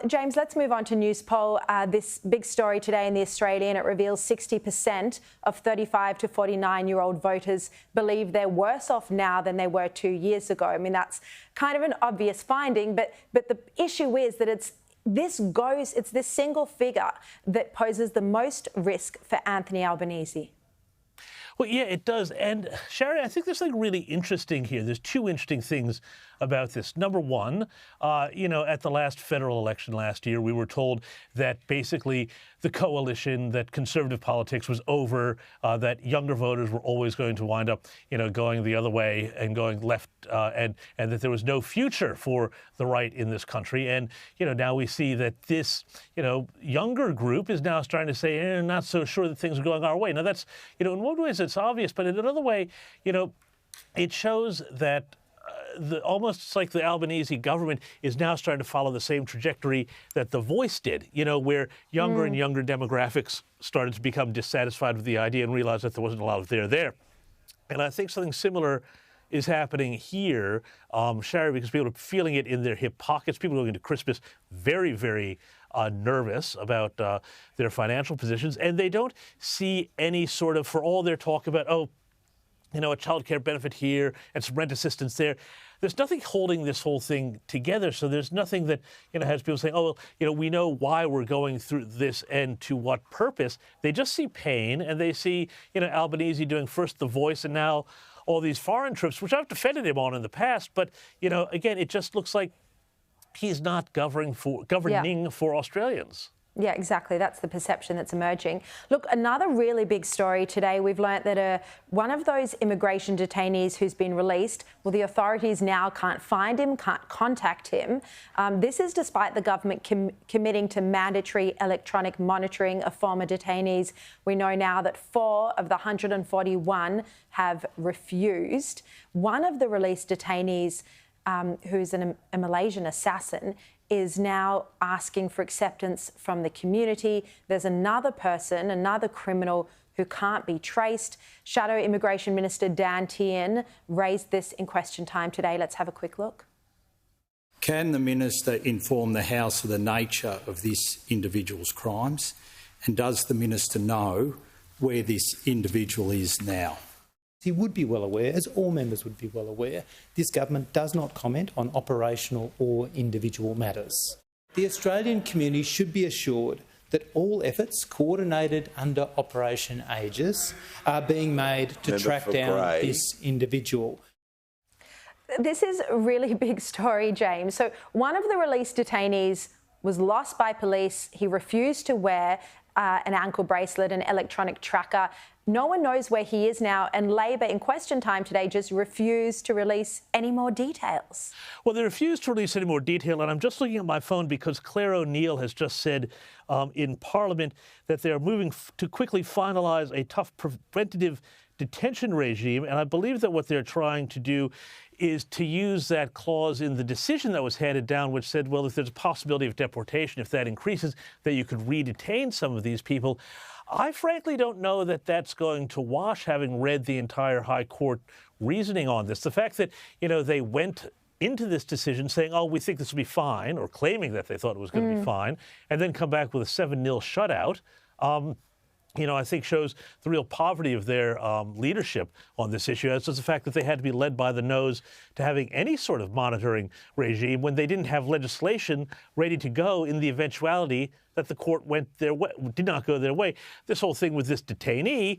James, let's move on to Newspoll. This big story today in The Australian, it reveals 60% of 35 to 49-year-old voters believe they're worse off now than they were 2 years ago. I mean, that's kind of an obvious finding, but the issue is that it's this single figure that poses the most risk for Anthony Albanese. Well, yeah, it does. And Sharri, I think there's something really interesting here. There's two interesting things about this. Number one, at the last federal election last year, we were told that basically the coalition, that conservative politics was over, that younger voters were always going to wind up, going the other way and going left, and that there was no future for the right in this country. And, now we see that this, younger group is now starting to say, not so sure that things are going our way. Now, that's, in one way it's obvious, but in another way, it shows that almost like the Albanese government is now starting to follow the same trajectory that The Voice did, where younger and younger demographics started to become dissatisfied with the idea and realized that there wasn't a lot of there. And I think something similar is happening here, Sharri, because people are feeling it in their hip pockets. People are going into Christmas very, very nervous about their financial positions, and they don't see any sort of, for all their talk about, a child care benefit here and some rent assistance there. There's nothing holding this whole thing together. So there's nothing that, has people saying, we know why we're going through this and to what purpose. They just see pain, and they see, Albanese doing first The Voice and now all these foreign trips, which I've defended him on in the past. But, again, it just looks like he's not governing for Australians. Yeah, exactly. That's the perception that's emerging. Look, another really big story today, we've learnt that one of those immigration detainees who's been released, well, the authorities now can't find him, can't contact him. This is despite the government committing to mandatory electronic monitoring of former detainees. We know now that 4 of the 141 have refused. One of the released detainees, who's a Malaysian assassin, is now asking for acceptance from the community. There's another person, another criminal who can't be traced. Shadow Immigration Minister Dan Tehan raised this in question time today. Let's have a quick look. Can the Minister inform the House of the nature of this individual's crimes? And does the Minister know where this individual is now? He would be well aware, as all members would be well aware, this government does not comment on operational or individual matters. The Australian community should be assured that all efforts coordinated under Operation Aegis are being made to track down this individual. This is a really big story, James. So one of the released detainees was lost by police. He refused to wear an ankle bracelet, an electronic tracker. No one knows where he is now, and Labor in question time today just refused to release any more details. Well, they refused to release any more detail, and I'm just looking at my phone because Claire O'Neill has just said in Parliament that they are moving to quickly finalise a tough preventative detention regime, and I believe that what they're trying to do is to use that clause in the decision that was handed down, which said, well, if there's a possibility of deportation, if that increases, that you could re-detain some of these people. I frankly don't know that that's going to wash, having read the entire High Court reasoning on this. The fact that, they went into this decision saying, we think this will be fine, or claiming that they thought it was going to be fine, and then come back with a 7-0 shutout, I think shows the real poverty of their leadership on this issue, as does the fact that they had to be led by the nose to having any sort of monitoring regime when they didn't have legislation ready to go in the eventuality that the court did not go their way. This whole thing with this detainee,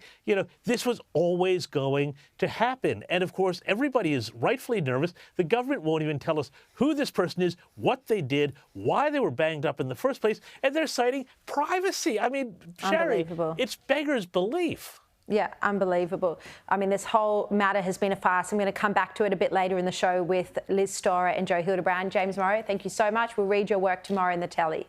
this was always going to happen. And of course, everybody is rightfully nervous. The government won't even tell us who this person is, what they did, why they were banged up in the first place, and they're citing privacy. I mean, Sharri, it's beggars belief. Yeah, unbelievable. I mean, this whole matter has been a farce. I'm going to come back to it a bit later in the show with Liz Storer and Joe Hildebrand. James Morrow, thank you so much. We'll read your work tomorrow in the telly.